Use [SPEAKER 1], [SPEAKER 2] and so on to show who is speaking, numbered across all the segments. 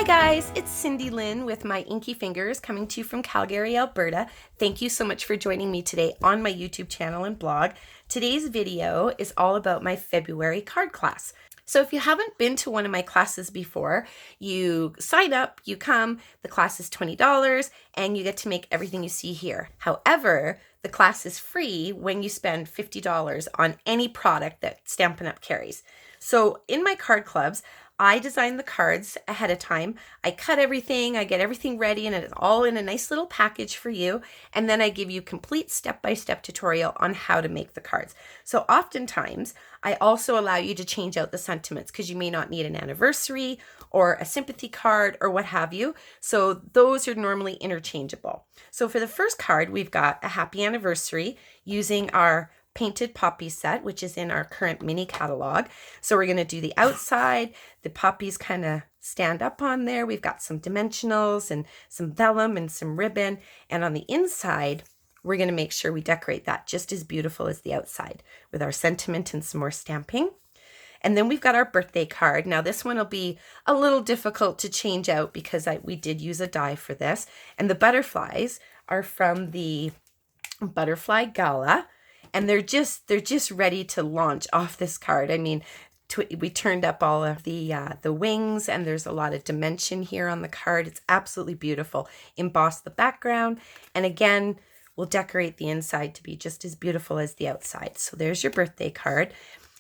[SPEAKER 1] guys, it's Cindy Lynn with my Inkie Fingers coming to you from Calgary, Alberta. Thank you so much for joining me today on my YouTube channel and blog. Today's video is all about my February card class. So if you haven't been to one of my classes before, you sign up, you come, the class is $20 and you get to make everything you see here. However, the class is free when you spend $50 on any product that Stampin' Up! Carries. So in my card clubs, I design the cards ahead of time. I cut everything, I get everything ready, and it's all in a nice little package for you. And then I give you complete step-by-step tutorial on how to make the cards. So oftentimes, I also allow you to change out the sentiments because you may not need an anniversary or a sympathy card or what have you. So those are normally interchangeable. So for the first card, we've got a happy anniversary using our painted poppy set, which is in our current mini catalog. So we're going to do the outside. The poppies kind of stand up on there. We've got some dimensionals and some vellum and some ribbon. And on the inside, we're going to make sure we decorate that just as beautiful as the outside with our sentiment and some more stamping. And then we've got our birthday card. Now this one will be a little difficult to change out because we did use a die for this. And the butterflies are from the Butterfly Gala. And they're just ready to launch off this card. I mean, we turned up all of the wings, and there's a lot of dimension here on the card. It's absolutely beautiful. Emboss the background, and again, we'll decorate the inside to be just as beautiful as the outside. So there's your birthday card.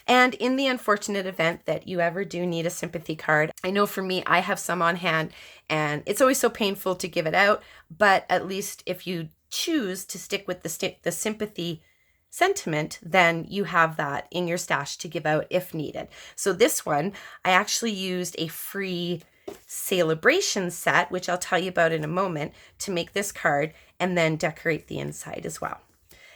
[SPEAKER 1] And in the unfortunate event that you ever do need a sympathy card, I know for me, I have some on hand, and it's always so painful to give it out, but at least if you choose to stick with the sympathy sentiment, then you have that in your stash to give out if needed. So this one, I actually used a free celebration set, which I'll tell you about in a moment, to make this card and then decorate the inside as well.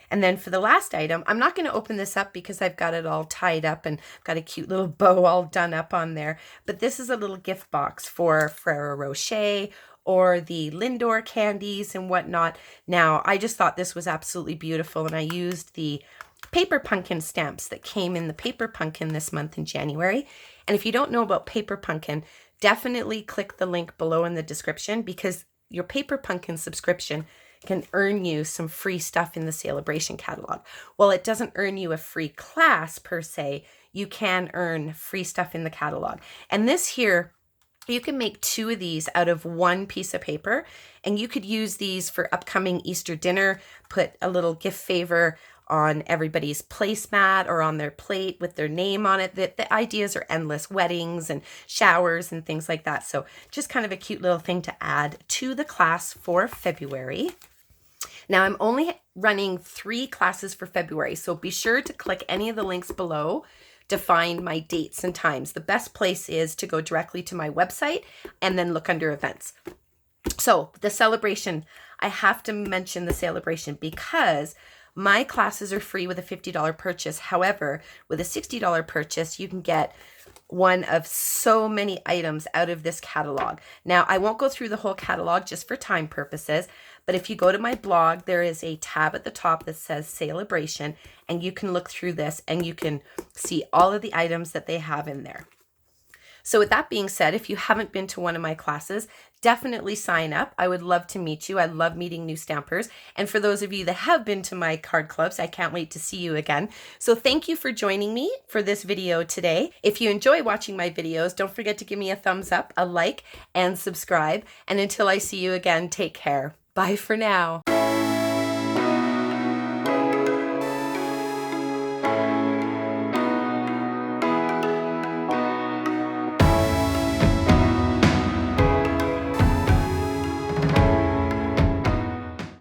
[SPEAKER 1] And then for the last item, I'm not going to open this up because I've got it all tied up and got a cute little bow all done up on there. But this is a little gift box for Ferrero Rocher or the Lindor candies and whatnot. Now, I just thought this was absolutely beautiful, and I used the paper pumpkin stamps that came in the paper pumpkin this month in January. And if you don't know about paper pumpkin, definitely click the link below in the description because your paper pumpkin subscription can earn you some free stuff in the celebration catalog. While it doesn't earn you a free class per se, you can earn free stuff in the catalog. And this here, you can make 2 of these out of 1 piece of paper, and you could use these for upcoming Easter dinner, put a little gift favor on everybody's placemat or on their plate with their name on it. The ideas are endless, weddings and showers and things like that. So just kind of a cute little thing to add to the class for February. Now I'm only running 3 classes for February, so be sure to click any of the links below to find my dates and times. The best place is to go directly to my website and then look under events. So the celebration, I have to mention the celebration because my classes are free with a $50 purchase. However, with a $60 purchase, you can get one of so many items out of this catalog. Now, I won't go through the whole catalog just for time purposes, but if you go to my blog, there is a tab at the top that says celebration, and you can look through this and you can see all of the items that they have in there. So with that being said, if you haven't been to one of my classes, definitely sign up. I would love to meet you. I love meeting new stampers. And for those of you that have been to my card clubs, I can't wait to see you again. So thank you for joining me for this video today. If you enjoy watching my videos, don't forget to give me a thumbs up, a like, and subscribe. And until I see you again, take care. Bye for now.